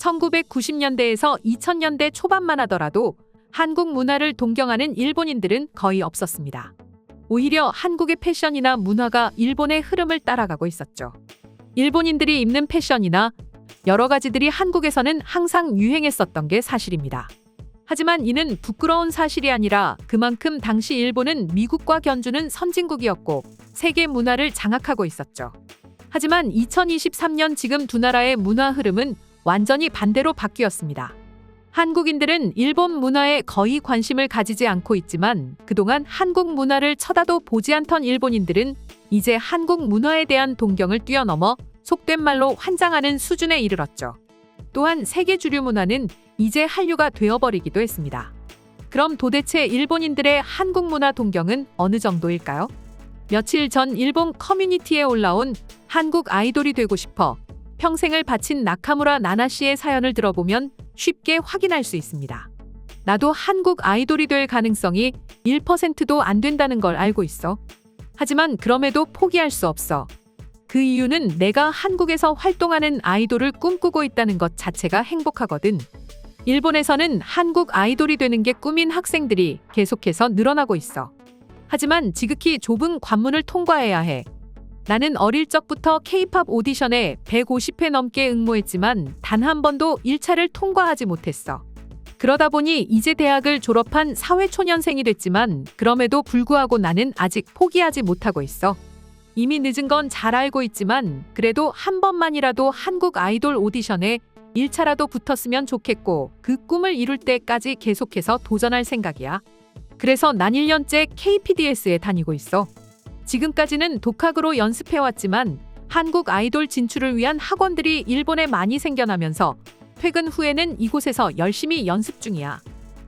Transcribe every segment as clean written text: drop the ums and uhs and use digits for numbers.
1990년대에서 2000년대 초반만 하더라도 한국 문화를 동경하는 일본인들은 거의 없었습니다. 오히려 한국의 패션이나 문화가 일본의 흐름을 따라가고 있었죠. 일본인들이 입는 패션이나 여러 가지들이 한국에서는 항상 유행했었던 게 사실입니다. 하지만 이는 부끄러운 사실이 아니라 그만큼 당시 일본은 미국과 견주는 선진국이었고 세계 문화를 장악하고 있었죠. 하지만 2023년 지금 두 나라의 문화 흐름은 완전히 반대로 바뀌었습니다. 한국인들은 일본 문화에 거의 관심을 가지지 않고 있지만 그동안 한국 문화를 쳐다도 보지 않던 일본인들은 이제 한국 문화에 대한 동경을 뛰어넘어 속된 말로 환장하는 수준에 이르렀죠. 또한 세계 주류 문화는 이제 한류가 되어버리기도 했습니다. 그럼 도대체 일본인들의 한국 문화 동경은 어느 정도일까요? 며칠 전 일본 커뮤니티에 올라온 한국 아이돌이 되고 싶어 평생을 바친 나카무라 나나 씨의 사연을 들어보면 쉽게 확인할 수 있습니다. 나도 한국 아이돌이 될 가능성이 1%도 안 된다는 걸 알고 있어. 하지만 그럼에도 포기할 수 없어. 그 이유는 내가 한국에서 활동하는 아이돌을 꿈꾸고 있다는 것 자체가 행복하거든. 일본에서는 한국 아이돌이 되는 게 꿈인 학생들이 계속해서 늘어나고 있어. 하지만 지극히 좁은 관문을 통과해야 해. 나는 어릴 적부터 K-팝 오디션에 150회 넘게 응모했지만 단 한 번도 1차를 통과하지 못했어. 그러다 보니 이제 대학을 졸업한 사회초년생이 됐지만 그럼에도 불구하고 나는 아직 포기하지 못하고 있어. 이미 늦은 건 잘 알고 있지만 그래도 한 번만이라도 한국 아이돌 오디션에 1차라도 붙었으면 좋겠고 그 꿈을 이룰 때까지 계속해서 도전할 생각이야. 그래서 난 1년째 KPDS에 다니고 있어. 지금까지는 독학으로 연습해왔지만 한국 아이돌 진출을 위한 학원들이 일본에 많이 생겨나면서 퇴근 후에는 이곳에서 열심히 연습 중이야.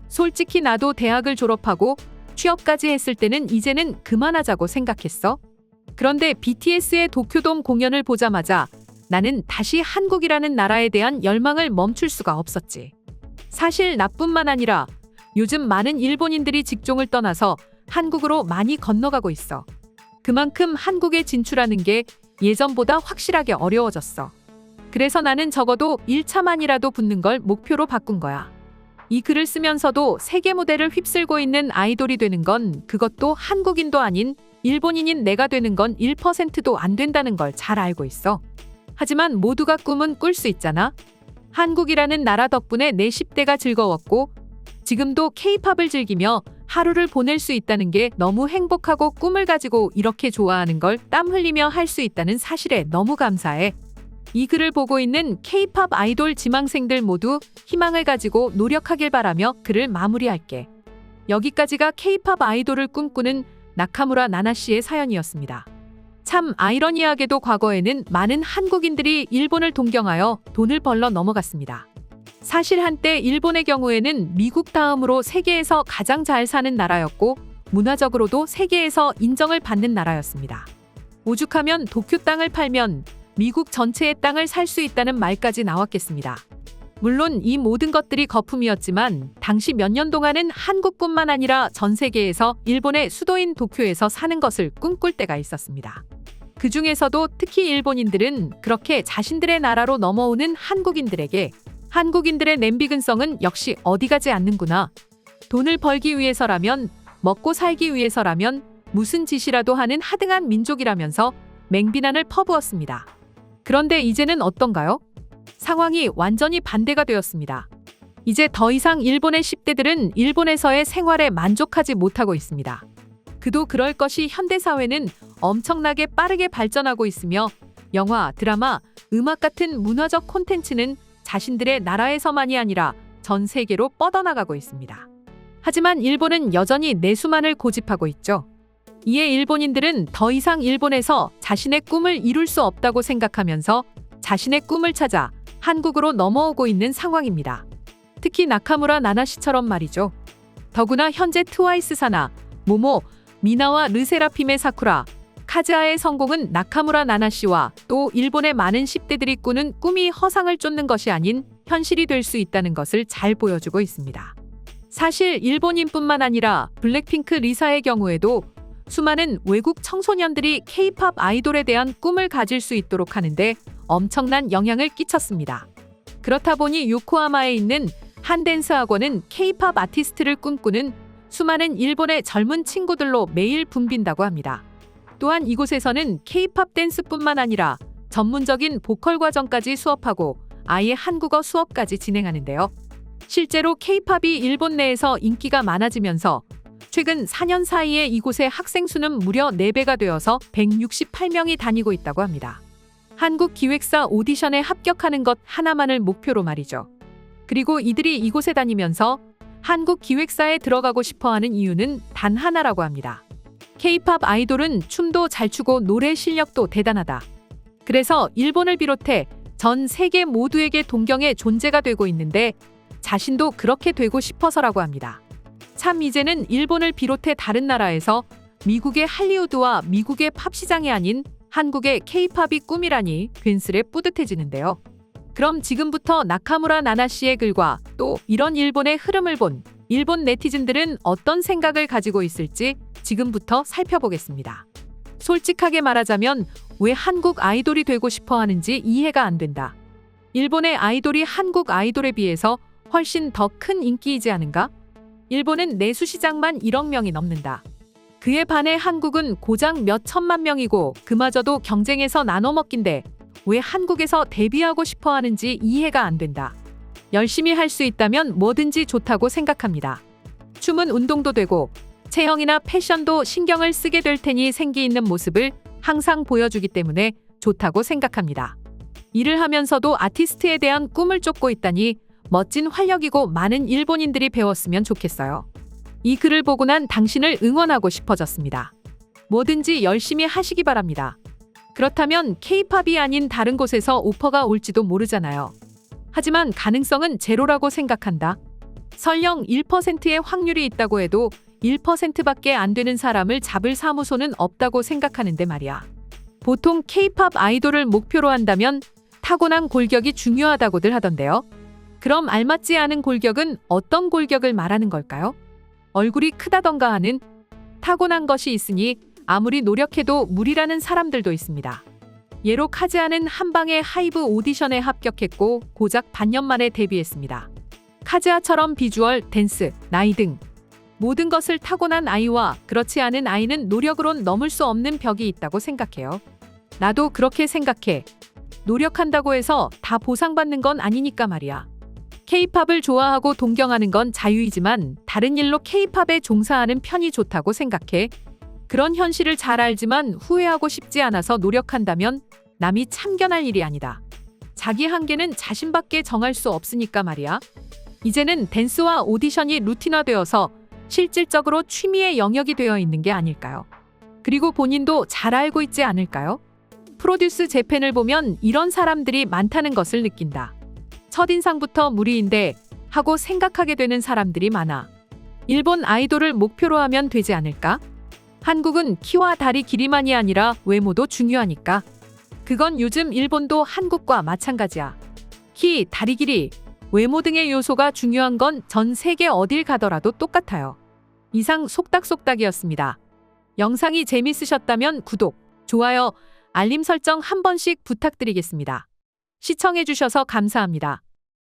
솔직히 나도 대학을 졸업하고 취업까지 했을 때는 이제는 그만하자고 생각했어. 그런데 BTS의 도쿄돔 공연을 보자마자 나는 다시 한국이라는 나라에 대한 열망을 멈출 수가 없었지. 사실 나뿐만 아니라 요즘 많은 일본인들이 직종을 떠나서 한국으로 많이 건너가고 있어. 그만큼 한국에 진출하는 게 예전보다 확실하게 어려워졌어. 그래서 나는 적어도 1차만이라도 붙는 걸 목표로 바꾼 거야. 이 글을 쓰면서도 세계 무대를 휩쓸고 있는 아이돌이 되는 건 그것도 한국인도 아닌 일본인인 내가 되는 건 1%도 안 된다는 걸 잘 알고 있어. 하지만 모두가 꿈은 꿀 수 있잖아. 한국이라는 나라 덕분에 내 10대가 즐거웠고 지금도 K-팝을 즐기며 하루를 보낼 수 있다는 게 너무 행복하고 꿈을 가지고 이렇게 좋아하는 걸 땀 흘리며 할 수 있다는 사실에 너무 감사해. 이 글을 보고 있는 K-팝 아이돌 지망생들 모두 희망을 가지고 노력하길 바라며 글을 마무리할게. 여기까지가 K-팝 아이돌을 꿈꾸는 나카무라 나나 씨의 사연이었습니다. 참 아이러니하게도 과거에는 많은 한국인들이 일본을 동경하여 돈을 벌러 넘어갔습니다. 사실 한때 일본의 경우에는 미국 다음으로 세계에서 가장 잘 사는 나라였고 문화적으로도 세계에서 인정을 받는 나라였습니다. 오죽하면 도쿄 땅을 팔면 미국 전체의 땅을 살 수 있다는 말까지 나왔겠습니다. 물론 이 모든 것들이 거품이었지만 당시 몇 년 동안은 한국뿐만 아니라 전 세계에서 일본의 수도인 도쿄에서 사는 것을 꿈꿀 때가 있었습니다. 그 중에서도 특히 일본인들은 그렇게 자신들의 나라로 넘어오는 한국인들에게 한국인들의 냄비근성은 역시 어디 가지 않는구나. 돈을 벌기 위해서라면, 먹고 살기 위해서라면 무슨 짓이라도 하는 하등한 민족이라면서 맹비난을 퍼부었습니다. 그런데 이제는 어떤가요? 상황이 완전히 반대가 되었습니다. 이제 더 이상 일본의 10대들은 일본에서의 생활에 만족하지 못하고 있습니다. 그도 그럴 것이 현대사회는 엄청나게 빠르게 발전하고 있으며 영화, 드라마, 음악 같은 문화적 콘텐츠는 자신들의 나라에서만이 아니라 전 세계로 뻗어나가고 있습니다. 하지만 일본은 여전히 내수만을 고집하고 있죠. 이에 일본인들은 더 이상 일본에서 자신의 꿈을 이룰 수 없다고 생각하면서 자신의 꿈을 찾아 한국으로 넘어오고 있는 상황입니다. 특히 나카무라 나나 씨처럼 말이죠. 더구나 현재 트와이스 사나, 모모, 미나와 르세라핌의 사쿠라, 카즈아의 성공은 나카무라 나나 씨와 또 일본의 많은 10대들이 꾸는 꿈이 허상을 쫓는 것이 아닌 현실이 될 수 있다는 것을 잘 보여주고 있습니다. 사실 일본인뿐만 아니라 블랙핑크 리사의 경우에도 수많은 외국 청소년들이 K-팝 아이돌에 대한 꿈을 가질 수 있도록 하는데 엄청난 영향을 끼쳤습니다. 그렇다 보니 요코하마에 있는 한 댄스 학원은 K-팝 아티스트를 꿈꾸는 수많은 일본의 젊은 친구들로 매일 붐빈다고 합니다. 또한 이곳에서는 K-팝 댄스뿐만 아니라 전문적인 보컬 과정까지 수업하고 아예 한국어 수업까지 진행하는데요. 실제로 K-팝이 일본 내에서 인기가 많아지면서 최근 4년 사이에 이곳의 학생 수는 무려 4배가 되어서 168명이 다니고 있다고 합니다. 한국 기획사 오디션에 합격하는 것 하나만을 목표로 말이죠. 그리고 이들이 이곳에 다니면서 한국 기획사에 들어가고 싶어하는 이유는 단 하나라고 합니다. K-팝 아이돌은 춤도 잘 추고 노래 실력도 대단하다. 그래서 일본을 비롯해 전 세계 모두에게 동경의 존재가 되고 있는데 자신도 그렇게 되고 싶어서라고 합니다. 참 이제는 일본을 비롯해 다른 나라에서 미국의 할리우드와 미국의 팝 시장이 아닌 한국의 K-팝이 꿈이라니 괜스레 뿌듯해지는데요. 그럼 지금부터 나카무라 나나 씨의 글과 또 이런 일본의 흐름을 본 일본 네티즌들은 어떤 생각을 가지고 있을지 지금부터 살펴보겠습니다. 솔직하게 말하자면 왜 한국 아이돌이 되고 싶어 하는지 이해가 안 된다. 일본의 아이돌이 한국 아이돌에 비해서 훨씬 더 큰 인기이지 않은가? 일본은 내수 시장만 1억 명이 넘는다. 그에 반해 한국은 고작 몇 천만 명이고 그마저도 경쟁에서 나눠 먹긴데 왜 한국에서 데뷔하고 싶어 하는지 이해가 안 된다. 열심히 할 수 있다면 뭐든지 좋다고 생각합니다. 춤은 운동도 되고 체형이나 패션도 신경을 쓰게 될 테니 생기 있는 모습을 항상 보여주기 때문에 좋다고 생각합니다. 일을 하면서도 아티스트에 대한 꿈을 쫓고 있다니 멋진 활력이고 많은 일본인들이 배웠으면 좋겠어요. 이 글을 보고 난 당신을 응원하고 싶어졌습니다. 뭐든지 열심히 하시기 바랍니다. 그렇다면 K-팝이 아닌 다른 곳에서 오퍼가 올지도 모르잖아요. 하지만 가능성은 제로라고 생각한다. 설령 1%의 확률이 있다고 해도 1%밖에 안 되는 사람을 잡을 사무소는 없다고 생각하는데 말이야. 보통 K-팝 아이돌을 목표로 한다면 타고난 골격이 중요하다고들 하던데요. 그럼 알맞지 않은 골격은 어떤 골격을 말하는 걸까요? 얼굴이 크다던가 하는 타고난 것이 있으니 아무리 노력해도 무리라는 사람들도 있습니다. 예로 카즈아는 한방의 하이브 오디션에 합격했고 고작 반년 만에 데뷔했습니다. 카즈아처럼 비주얼, 댄스, 나이 등 모든 것을 타고난 아이와 그렇지 않은 아이는 노력으론 넘을 수 없는 벽이 있다고 생각해요. 나도 그렇게 생각해. 노력한다고 해서 다 보상받는 건 아니니까 말이야. K-팝을 좋아하고 동경하는 건 자유이지만 다른 일로 K-팝에 종사하는 편이 좋다고 생각해. 그런 현실을 잘 알지만 후회하고 싶지 않아서 노력한다면 남이 참견할 일이 아니다. 자기 한계는 자신밖에 정할 수 없으니까 말이야. 이제는 댄스와 오디션이 루틴화되어서 실질적으로 취미의 영역이 되어 있는 게 아닐까요? 그리고 본인도 잘 알고 있지 않을까요? 프로듀스 재팬을 보면 이런 사람들이 많다는 것을 느낀다. 첫인상부터 무리인데 하고 생각하게 되는 사람들이 많아. 일본 아이돌을 목표로 하면 되지 않을까? 한국은 키와 다리 길이만이 아니라 외모도 중요하니까. 그건 요즘 일본도 한국과 마찬가지야. 키, 다리 길이, 외모 등의 요소가 중요한 건 전 세계 어딜 가더라도 똑같아요. 이상 속닥속닥이었습니다. 영상이 재밌으셨다면 구독, 좋아요, 알림 설정 한 번씩 부탁드리겠습니다. 시청해주셔서 감사합니다.